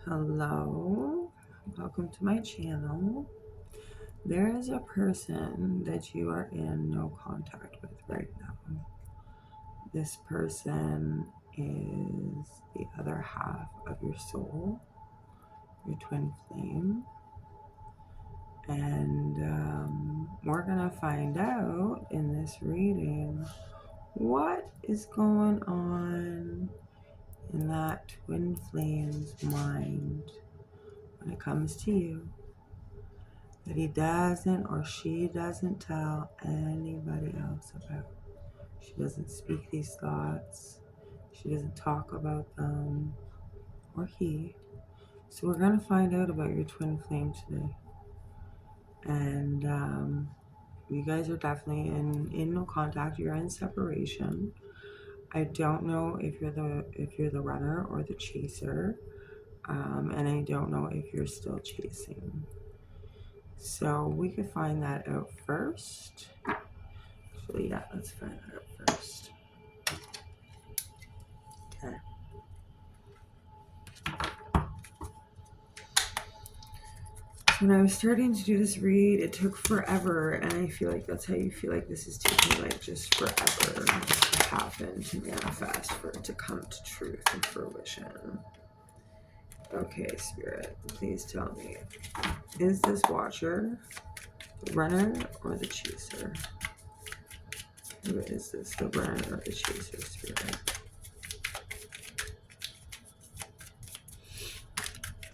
Hello, welcome to my channel. There is a person that you are in no contact with right now. This person is the other half of your soul, your twin flame. And we're going to find out in this reading what is going on in that twin flame's mind when it comes to you, that he doesn't or she doesn't tell anybody else about. She doesn't speak these thoughts. She doesn't talk about them, or he. So we're going to find out about your twin flame today. And you guys are definitely in no contact. You're in separation. I don't know if you're the runner or the chaser. And I don't know if you're still chasing. So we could find that out first. Actually, yeah, let's find that out first. Okay. When I was starting to do this read, it took forever, and I feel like that's how you feel like this is taking like just forever to happen, to manifest, for it to come to truth and fruition. Okay, Spirit, please tell me, is this watcher the runner or the chaser? Who is this, the runner or the chaser, Spirit?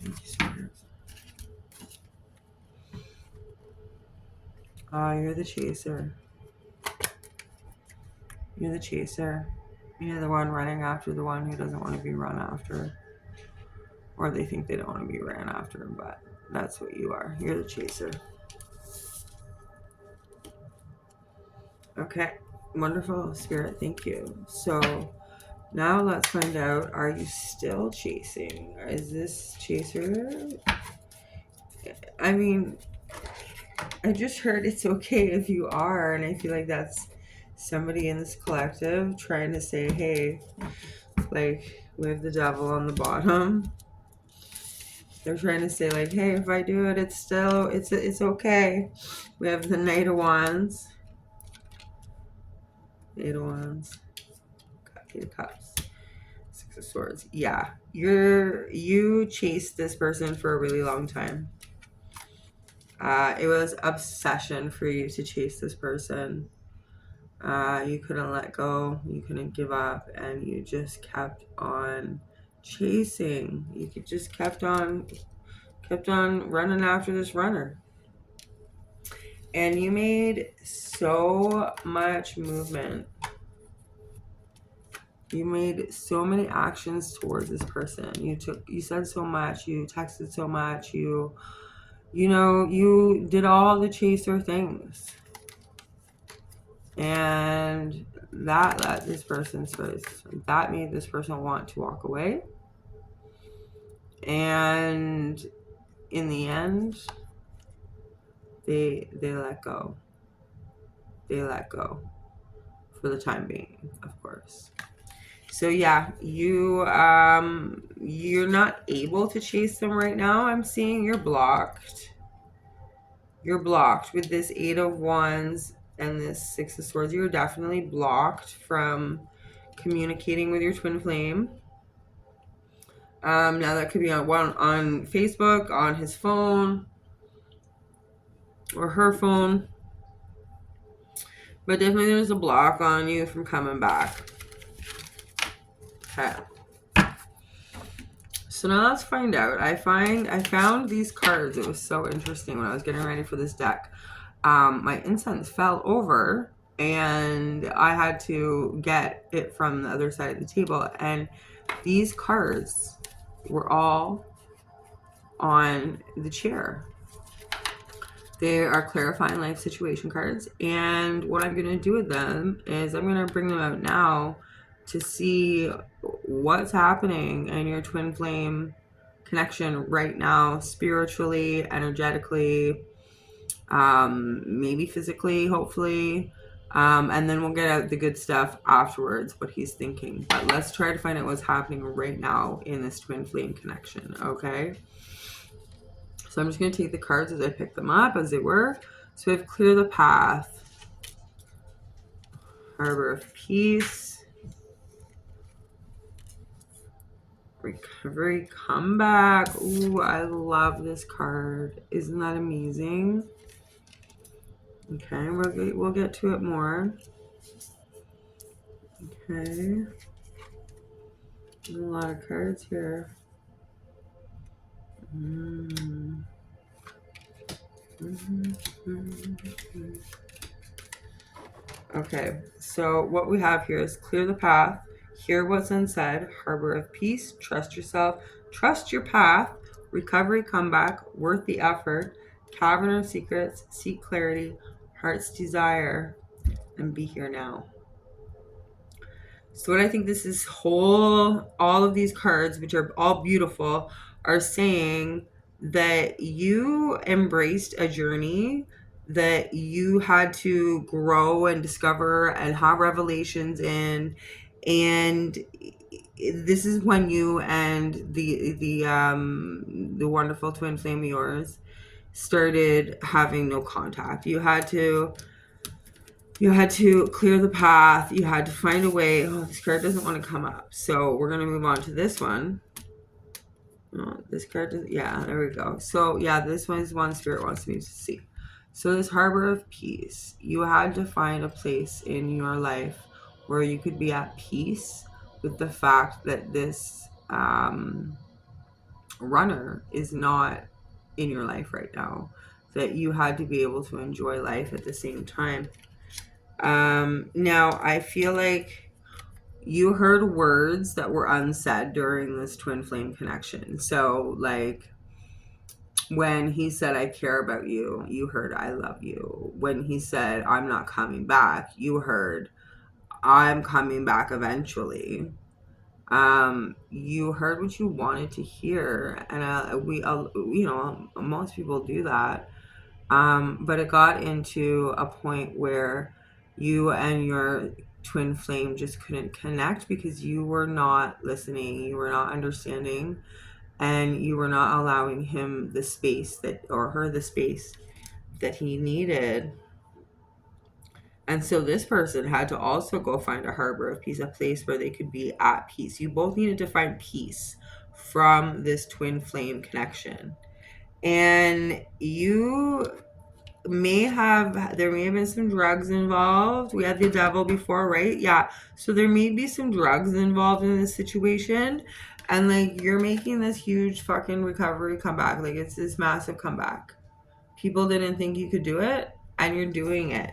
Thank you, Spirit. Oh, you're the chaser. You're the chaser. You're the one running after the one who doesn't want to be run after. Or they think they don't want to be ran after, but that's what you are. You're the chaser. Okay. Wonderful, Spirit. Thank you. So now let's find out, are you still chasing? Is this chaser? I mean, I just heard it's okay if you are, and I feel like that's somebody in this collective trying to say, hey, like, we have the devil on the bottom. They're trying to say, like, hey, if I do it, it's okay. We have the Knight of Wands. Eight of Wands. Eight of Cups. Six of Swords. Yeah. You chased this person for a really long time. It was obsession for you to chase this person. You couldn't let go. You couldn't give up. And you just kept on chasing. You just kept on running after this runner. And you made so much movement. You made so many actions towards this person. You said so much, you texted so much, you did all the chaser things. And that let this person that made this person want to walk away. And in the end, they let go. They let go for the time being, of course. So yeah, you're not able to chase them right now. I'm seeing you're blocked. You're blocked with this Eight of Wands and this Six of Swords. You're definitely blocked from communicating with your twin flame. Now that could be on Facebook, on his phone, or her phone. But definitely there's a block on you from coming back. Okay. So now let's find out. I found these cards. It was so interesting when I was getting ready for this deck. My incense fell over and I had to get it from the other side of the table. And these cards were all on the chair. They are clarifying life situation cards. And what I'm going to do with them is I'm going to bring them out now to see what's happening in your twin flame connection right now, spiritually, energetically, maybe physically, hopefully. And then we'll get out the good stuff afterwards, what he's thinking. But let's try to find out what's happening right now in this twin flame connection, okay? So I'm just going to take the cards as I pick them up, as they were. So we have clear the path, Harbor of Peace, recovery, comeback. Ooh, I love this card. Isn't that amazing? Okay, we'll get to it more. Okay. A lot of cards here. Okay, so what we have here is clear the path, hear what's unsaid, harbor of peace, trust yourself, trust your path, recovery, comeback, worth the effort, cavern of secrets, seek clarity, heart's desire, and be here now. So what I think this is all of these cards, which are all beautiful, are saying that you embraced a journey that you had to grow and discover and have revelations in, and this is when you and the wonderful twin flame of yours started having no contact. You had to clear the path. You had to find a way. Oh, this card doesn't want to come up. So we're going to move on to this one. Oh, this card doesn't. Yeah, there we go. So yeah, this one is one Spirit wants me to see. So this harbor of peace, you had to find a place in your life where you could be at peace with the fact that this runner is not in your life right now. That you had to be able to enjoy life at the same time. Now I feel like you heard words that were unsaid during this twin flame connection. So like when he said, I care about you, you heard, I love you. When he said, I'm not coming back, you heard, I'm coming back eventually. You heard what you wanted to hear. And most people do that. But it got into a point where you and your twin flame just couldn't connect because you were not listening, you were not understanding, and you were not allowing him the space or her the space that he needed. And so this person had to also go find a harbor of peace, a place where they could be at peace. You both needed to find peace from this twin flame connection. And there may have been some drugs involved. We had the devil before, right? Yeah. So there may be some drugs involved in this situation. And like you're making this huge fucking recovery comeback. Like it's this massive comeback. People didn't think you could do it, and you're doing it.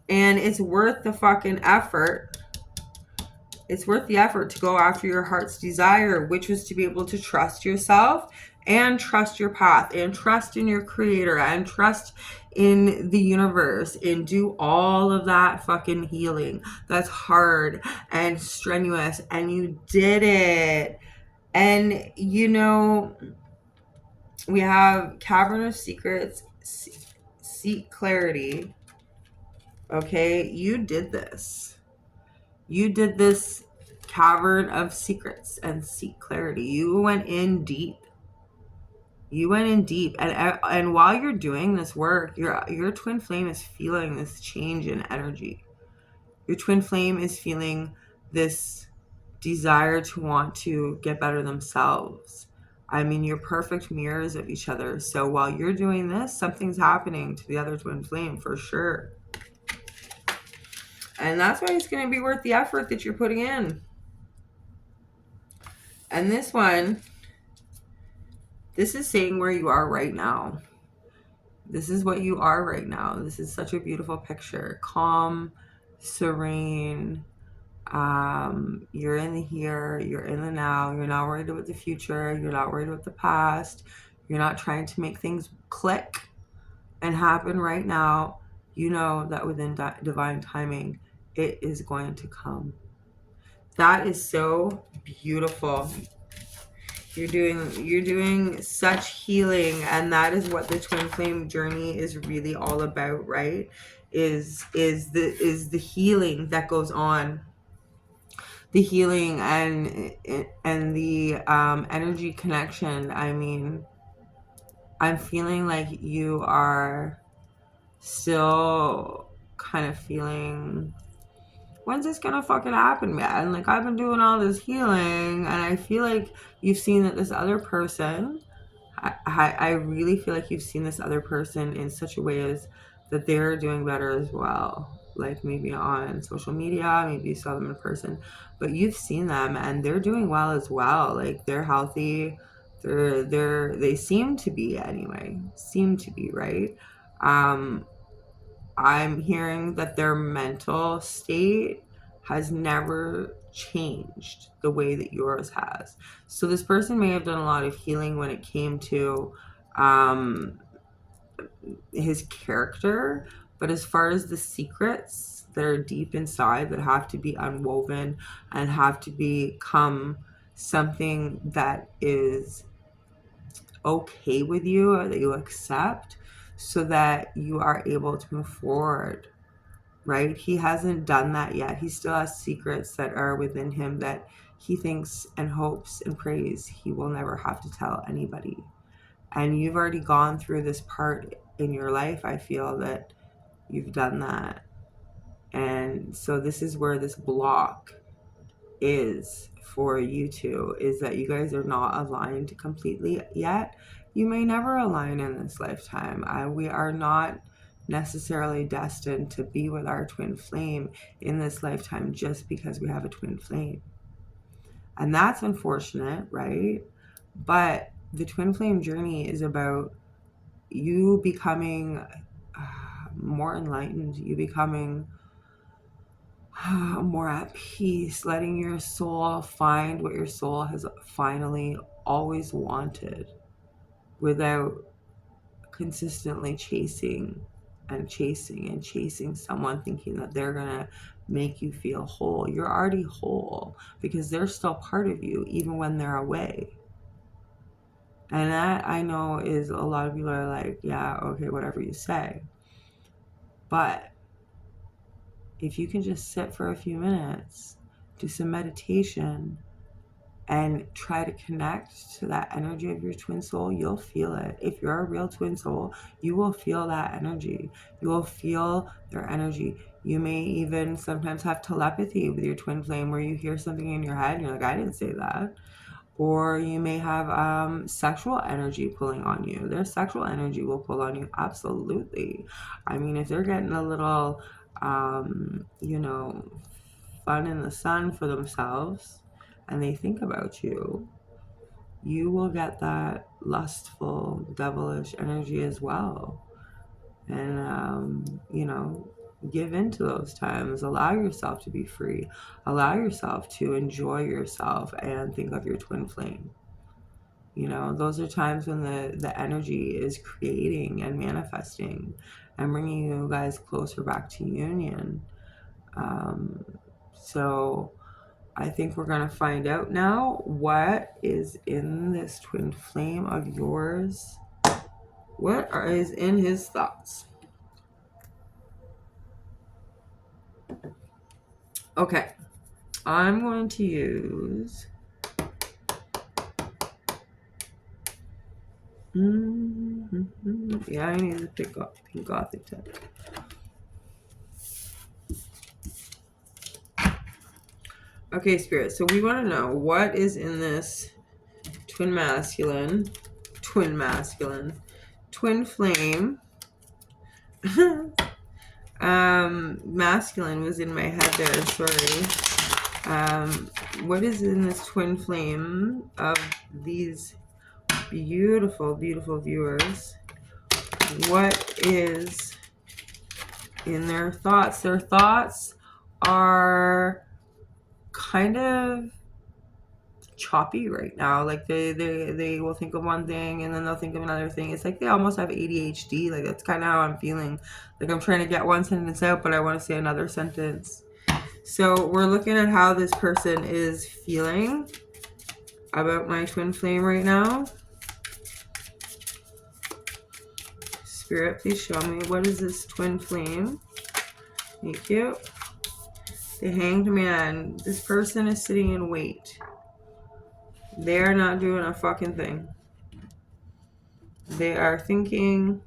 And it's worth the fucking effort. It's worth the effort to go after your heart's desire, which was to be able to trust yourself and trust your path and trust in your creator and trust in the universe and do all of that fucking healing. That's hard and strenuous, and you did it. And we have Cavern of Secrets, seek clarity. Okay, you did this. You did this Cavern of Secrets and seek clarity. You went in deep. And while you're doing this work, your twin flame is feeling this change in energy. Your twin flame is feeling this desire to want to get better themselves. I mean, you're perfect mirrors of each other. So while you're doing this, something's happening to the other twin flame for sure. And that's why it's going to be worth the effort that you're putting in. And this one, this is saying where you are right now. This is what you are right now. This is such a beautiful picture. Calm, serene. You're in the here. You're in the now. You're not worried about the future. You're not worried about the past. You're not trying to make things click and happen right now. You know that within divine timing, it is going to come. That is so beautiful. You're doing such healing, and that is what the twin flame journey is really all about, right? is the healing that goes on, the healing and the energy connection. I mean, I'm feeling like you are still kind of feeling, when's this gonna fucking happen, man? Like, I've been doing all this healing, and I feel like you've seen that this other person, I really feel like you've seen this other person in such a way as that they're doing better as well. Like, maybe on social media, maybe you saw them in person, but you've seen them and they're doing well as well. Like, they're healthy. They seem to be, anyway. Seem to be, right? I'm hearing that their mental state has never changed the way that yours has. So this person may have done a lot of healing when it came to his character, but as far as the secrets that are deep inside that have to be unwoven and have to become something that is okay with you or that you accept so that you are able to move forward, right? He hasn't done that yet. He still has secrets that are within him that he thinks and hopes and prays he will never have to tell anybody. And you've already gone through this part in your life. I feel that you've done that. And so this is where this block is for you two, is that you guys are not aligned completely yet. You may never align in this lifetime. We are not necessarily destined to be with our twin flame in this lifetime just because we have a twin flame. And that's unfortunate, right? But the twin flame journey is about you becoming more enlightened, you becoming more at peace, letting your soul find what your soul has finally always wanted without consistently chasing someone thinking that they're gonna make you feel whole. You're already whole because they're still part of you even when they're away. And that, I know, is a lot of people are like, yeah, okay, whatever you say. But if you can just sit for a few minutes, do some meditation, and try to connect to that energy of your twin soul, you'll feel it. If you're a real twin soul, you will feel that energy. You will feel their energy. You may even sometimes have telepathy with your twin flame where you hear something in your head and you're like, I didn't say that. Or you may have sexual energy pulling on you. Their sexual energy will pull on you, absolutely. I mean, if they're getting a little, fun in the sun for themselves and they think about you, you will get that lustful, devilish energy as well. And, give into those times. Allow yourself to be free. Allow yourself to enjoy yourself and think of your twin flame. Those are times when the energy is creating and manifesting and bringing you guys closer back to union. So I think we're going to find out now what is in this twin flame of yours. What is in his thoughts? Okay, I'm going to use yeah, I need to pick up Pink Gothic tip. Okay, Spirit, so we want to know what is in this twin masculine, twin flame. Masculine was in my head there, sorry. What is in this twin flame of these beautiful, beautiful viewers? What is in their thoughts? Their thoughts are kind of choppy right now. Like they will think of one thing and then they'll think of another thing. It's like they almost have ADHD. Like, that's kind of how I'm feeling. Like, I'm trying to get one sentence out, but I want to say another sentence. So we're looking at how this person is feeling about my twin flame right now. Spirit, please show me, what is this twin flame Thank you. The Hanged Man. This person is sitting in wait. They're not doing a fucking thing. They are thinking,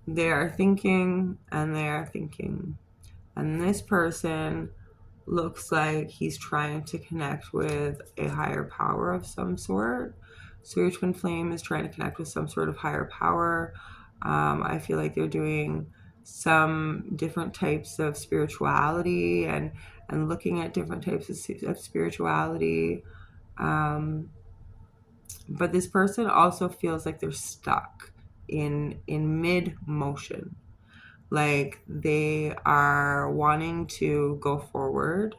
they are thinking, and they are thinking. And this person looks like he's trying to connect with a higher power of some sort. So your twin flame is trying to connect with some sort of higher power. I feel like they're doing some different types of spirituality and looking at different types of spirituality. But this person also feels like they're stuck in mid motion. Like they are wanting to go forward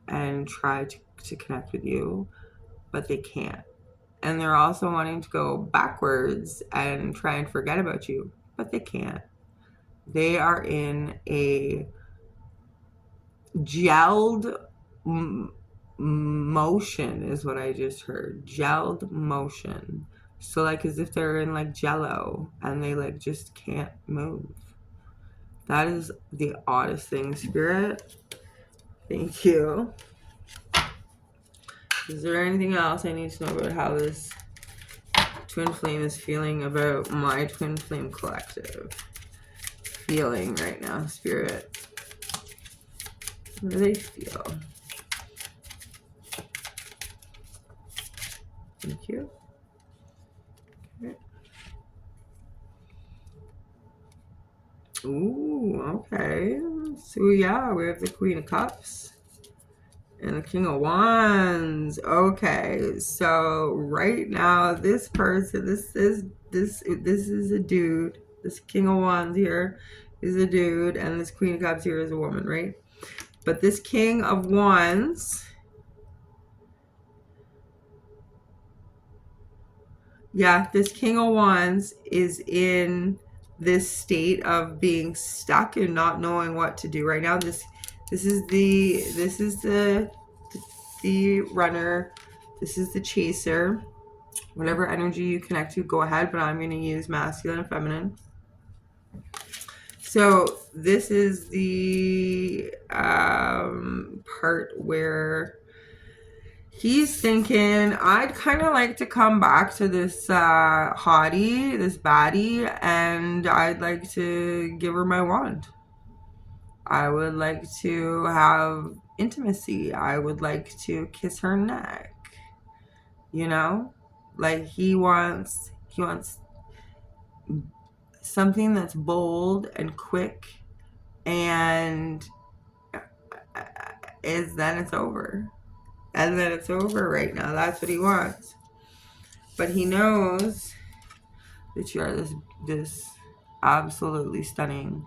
and try to connect with you, but they can't. And they're also wanting to go backwards and try and forget about you, but they can't. They are in a gelled motion, is what I just heard. Gelled motion. So, like, as if they're in like jello and they like just can't move. That is the oddest thing, Spirit. Thank you. Is there anything else I need to know about how this twin flame is feeling about my twin flame collective? Feeling right now, Spirit. What do they feel? Thank you. Okay. Ooh, okay. So yeah, we have the Queen of Cups and the King of Wands. Okay, so right now this person, this is a dude. This King of Wands here is a dude, and this Queen of Cups here is a woman, right? But this King of Wands, yeah, this King of Wands is in this state of being stuck and not knowing what to do right now. This is the runner. This is the chaser. Whatever energy you connect to, go ahead, but I'm going to use masculine and feminine. So this is the part where he's thinking, I'd kind of like to come back to this hottie, this baddie, and I'd like to give her my wand. I would like to have intimacy. I would like to kiss her neck. You know? Like he wants something that's bold and quick, and then it's over. And then it's over right now. That's what he wants. But he knows that you are this absolutely stunning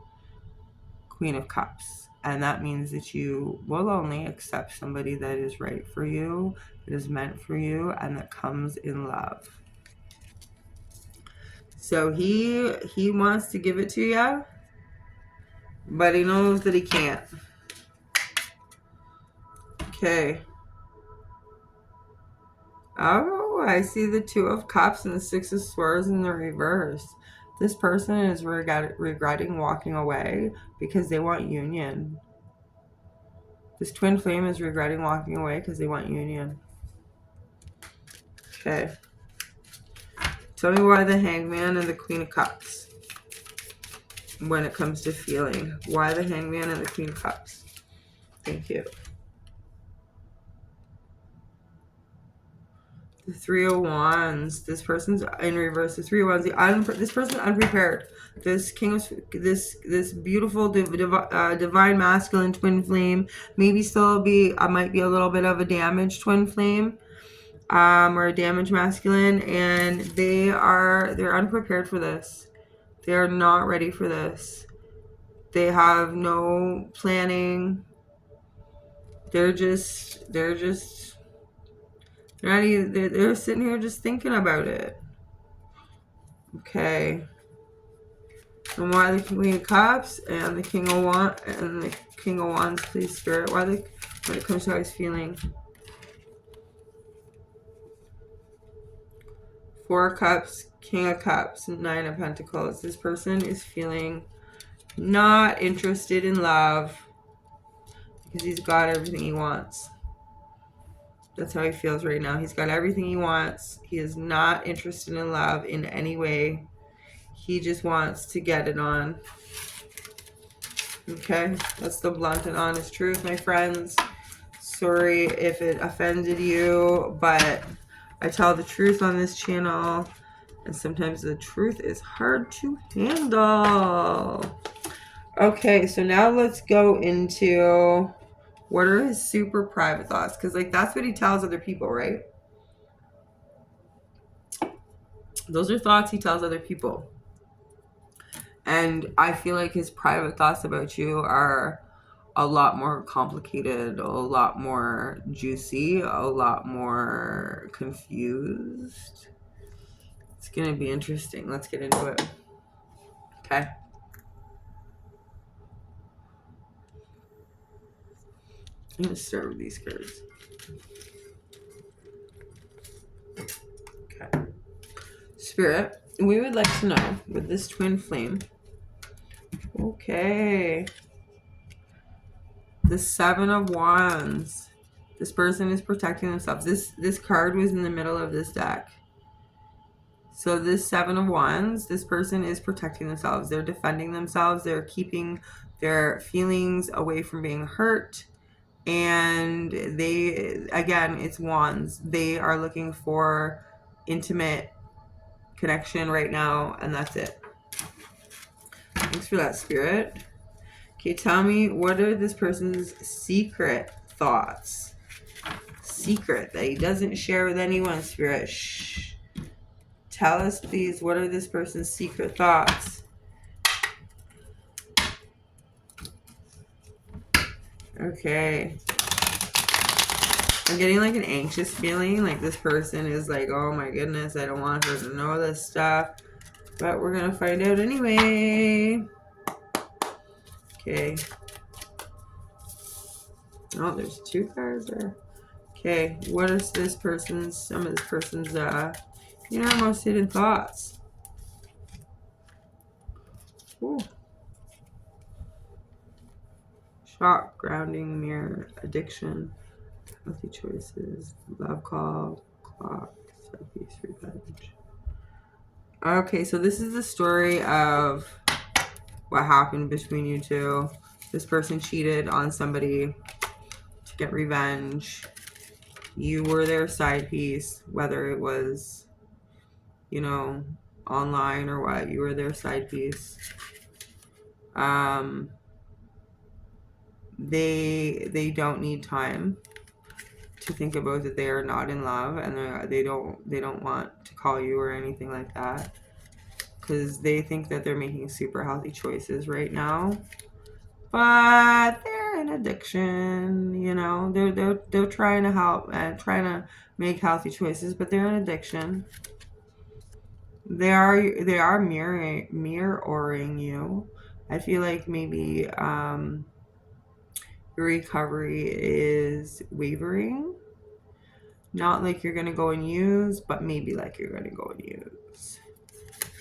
Queen of Cups. And that means that you will only accept somebody that is right for you, that is meant for you, and that comes in love. So he wants to give it to you, but he knows that he can't. Okay. Oh, I see the Two of Cups and the Six of Swords in the reverse. This person is regretting walking away because they want union. This twin flame is regretting walking away because they want union. Okay. Tell me why the Hangman and the Queen of Cups when it comes to feeling. Why the Hangman and the Queen of Cups? Thank you. The Three of Wands. This person's in reverse. The Three of Wands. This person's unprepared. This king of this beautiful divine masculine twin flame. Maybe still might be a little bit of a damaged twin flame, or a damaged masculine, and they're unprepared for this. They are not ready for this. They have no planning. They're sitting here just thinking about it. Okay. And why the Queen of Cups and the King of Wands, please, Spirit. When it comes to how he's feeling. Four of Cups, King of Cups, and Nine of Pentacles. This person is feeling Not interested in love because he's got everything he wants. That's how he feels right now. He's got everything he wants. He is not interested in love in any way. He just wants to get it on. Okay, that's the blunt and honest truth, my friends. Sorry if it offended you, but I tell the truth on this channel, and sometimes the truth is hard to handle. Okay, so now let's go into what are his super private thoughts, because like that's what he tells other people, right? Those are thoughts he tells other people. And I feel like his private thoughts about you are a lot more complicated, a lot more juicy, a lot more confused. It's going to be interesting. Let's get into it. Okay. I'm going to start with these cards. Okay. Spirit, we would like to know with this twin flame. Okay. The Seven of Wands. This person is protecting themselves. This card was in the middle of this deck. So this Seven of Wands, this person is protecting themselves. They're defending themselves. They're keeping their feelings away from being hurt. And they, again, it's wands. They are looking for intimate connection right now, and that's it. Thanks for that, Spirit. Okay, tell me, what are this person's secret thoughts? Secret that he doesn't share with anyone, Spirit. Shh. Tell us, please, what are this person's secret thoughts? Okay. I'm getting like an anxious feeling. Like this person is like, oh my goodness, I don't want her to know this stuff. But we're going to find out anyway. Okay. Oh, there's two cards there. Okay. What is this person's, some of this person's, most hidden thoughts? Ooh. Shock, grounding, mirror, addiction, healthy choices, love call, clock, selfies, revenge. Okay, so this is the story of what happened between you two. This person cheated on somebody to get revenge. You were their side piece, whether it was, online or what. You were their side piece. They don't need time to think about that they are not in love, and they don't want to call you or anything like that, because they think that they're making super healthy choices right now, but they're in addiction. They're trying to help and trying to make healthy choices, but they're in addiction. They are mirroring you. I feel like maybe your recovery is wavering. Not like you're going to go and use, but maybe like you're going to go and use.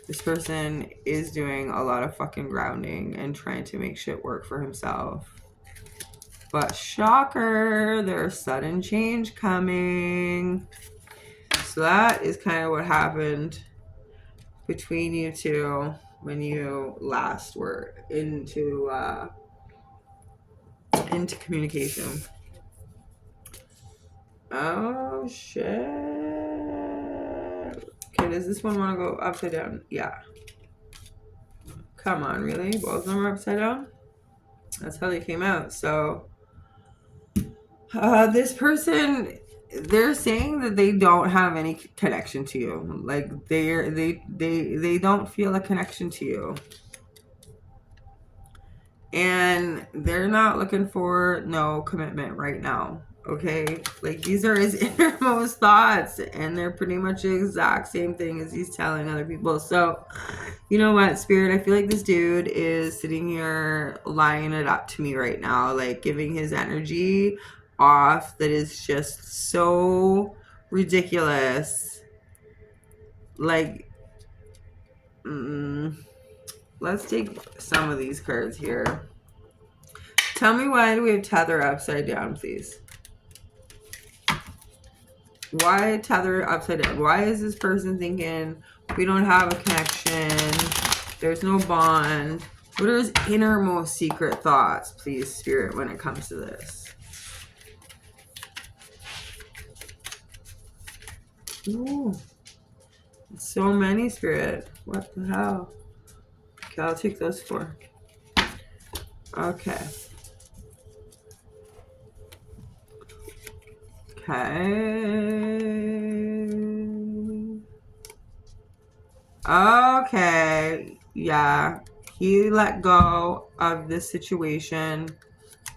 This person is doing a lot of fucking grounding and trying to make shit work for himself. But shocker, there's sudden change coming. So that is kind of what happened between you two when you last were into communication. Oh shit. Okay, does this one want to go upside down? Yeah. Come on, really? Both of them are upside down? That's how they came out. So this person, they're saying that they don't have any connection to you. Like they don't feel a connection to you. And they're not looking for no commitment right now. Okay, like these are his innermost thoughts, and they're pretty much the exact same thing as he's telling other people. So, you know what, Spirit? I feel like this dude is sitting here lying it up to me right now, like giving his energy off that is just so ridiculous. Like let's take some of these cards here. Tell me, why do we have tether upside down, please? Why tether upside down? Why is this person thinking we don't have a connection? There's no bond. What are his innermost secret thoughts, please, Spirit, when it comes to this? Ooh. So many, Spirit. What the hell? Okay, I'll take those 4. Okay. Okay. Yeah. He let go of this situation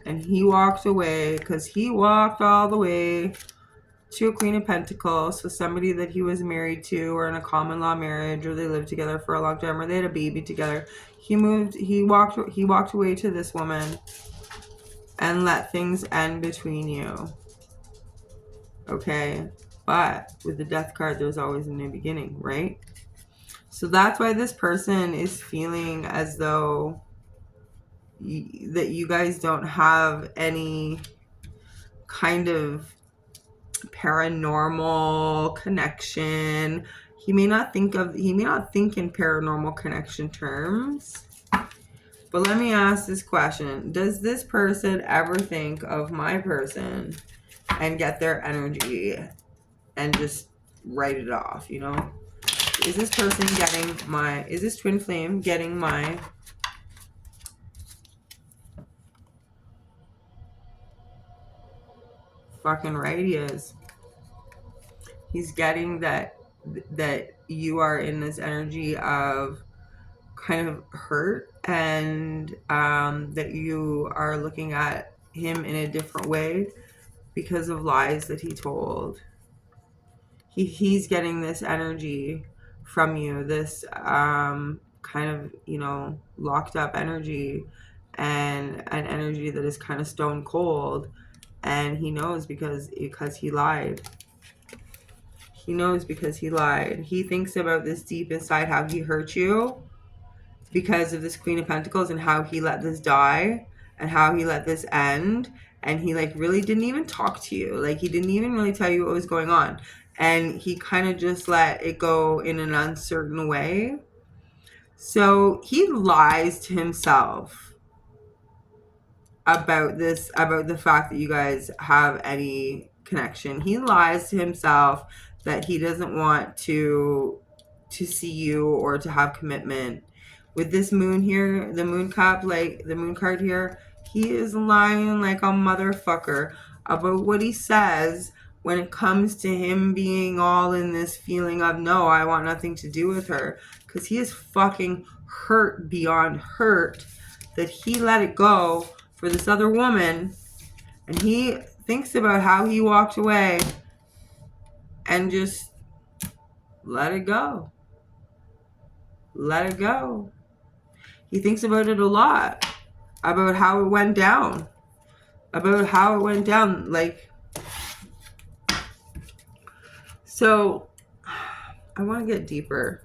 and he walked away because he walked all the way to a Queen of Pentacles. So somebody that he was married to, or in a common law marriage, or they lived together for a long time, or they had a baby together. He walked away to this woman and let things end between you. Okay? But with the Death card, there's always a new beginning, right? So that's why this person is feeling as though that you guys don't have any kind of paranormal connection. He may not think in paranormal connection terms. But let me ask this question. Does this person ever think of my person and get their energy and just write it off, you know? Is this person getting my... Is this twin flame getting my... Fucking right he is. He's getting that you are in this energy of kind of hurt, and that you are looking at him in a different way because of lies that he told. He's getting this energy from you, this kind of, you know, locked up energy, and an energy that is kind of stone cold, and he knows because he lied. He knows because he lied. He thinks about this deep inside, how he hurt you because of this Queen of Pentacles, and how he let this die and how he let this end. And he like really didn't even talk to you. Like he didn't even really tell you what was going on. And he kind of just let it go in an uncertain way. So he lies to himself about this, about the fact that you guys have any connection. He lies to himself that he doesn't want to see you or to have commitment. With this moon here, the moon cup, like the moon card here, he is lying like a motherfucker about what he says when it comes to him being all in this feeling of, no, I want nothing to do with her. Because he is fucking hurt beyond hurt that he let it go for this other woman. And he thinks about how he walked away and just let it go. Let it go. He thinks about it a lot. About how it went down. About how it went down. Like, so I want to get deeper.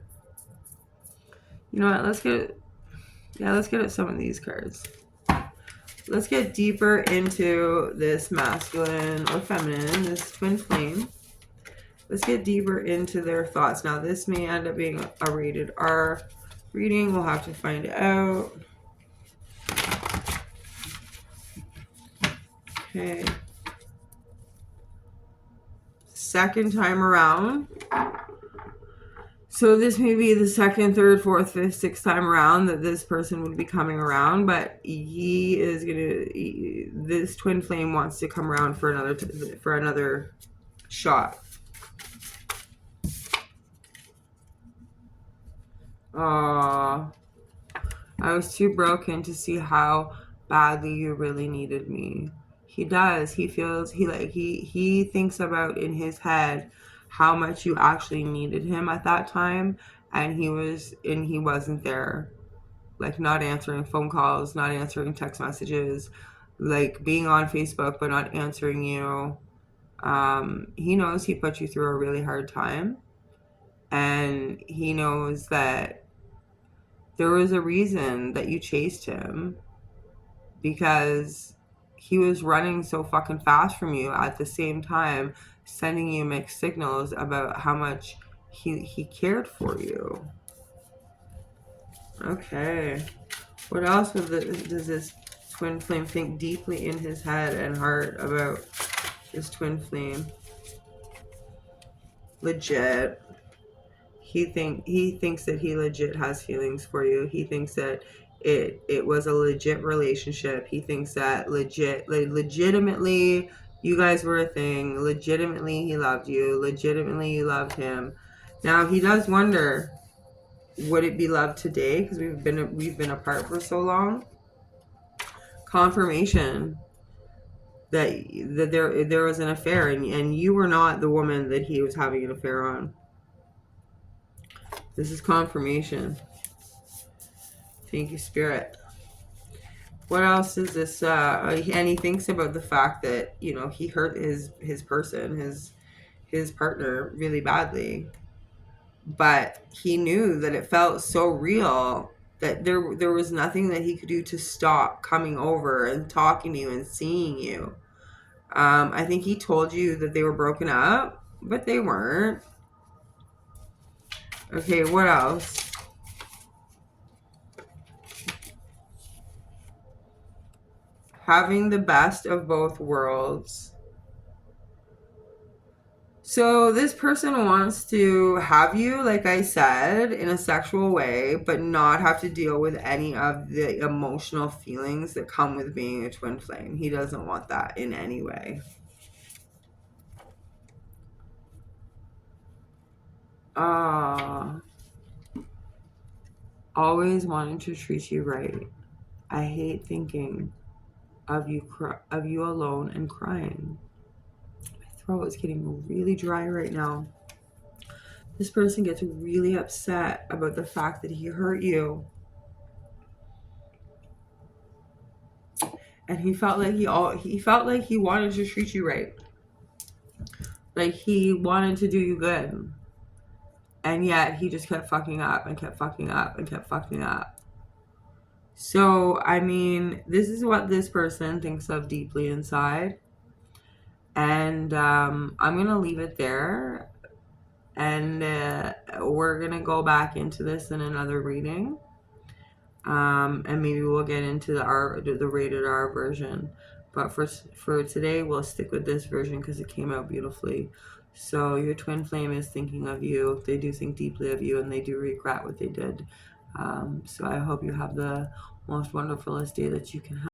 You know what? Let's get at some of these cards. Let's get deeper into this masculine or feminine, this twin flame. Let's get deeper into their thoughts. Now, this may end up being a rated R reading. We'll have to find out. Okay. Second time around. So this may be the second, third, fourth, fifth, sixth time around that this person would be coming around, but he is this twin flame wants to come around for another shot. I was too broken to see how badly you really needed me. He does. He feels he thinks about in his head how much you actually needed him at that time, and he wasn't there. Like not answering phone calls, not answering text messages, like being on Facebook but not answering you. He knows he put you through a really hard time, and he knows that There was a reason that you chased him, because he was running so fucking fast from you, at the same time sending you mixed signals about how much he cared for you. Okay. What else does this twin flame think deeply in his head and heart about this twin flame? Legit. He thinks that he legit has feelings for you. He thinks that it was a legit relationship. He thinks that legitimately you guys were a thing. Legitimately he loved you. Legitimately you loved him. Now he does wonder, would it be love today, because we've been apart for so long? Confirmation that there was an affair, and you were not the woman that he was having an affair on. This is confirmation. Thank you, Spirit. What else is this? And he thinks about the fact that, you know, he hurt his person, his partner really badly. But he knew that it felt so real that there was nothing that he could do to stop coming over and talking to you and seeing you. I think he told you that they were broken up, but they weren't. Okay, what else? Having the best of both worlds. So this person wants to have you, like I said, in a sexual way, but not have to deal with any of the emotional feelings that come with being a twin flame. He doesn't want that in any way. Always wanting to treat you right. I hate thinking of you alone and crying. My throat is getting really dry right now. This person gets really upset about the fact that he hurt you. And he felt like he wanted to treat you right. Like he wanted to do you good. And yet he just kept fucking up and kept fucking up and kept fucking up. So, I mean, this is what this person thinks of deeply inside. And I'm going to leave it there. And we're going to go back into this in another reading. And maybe we'll get into the rated R version. But for today, we'll stick with this version because it came out beautifully. So your twin flame is thinking of you. They do think deeply of you, and they do regret what they did. So I hope you have the most wonderfulest day that you can have.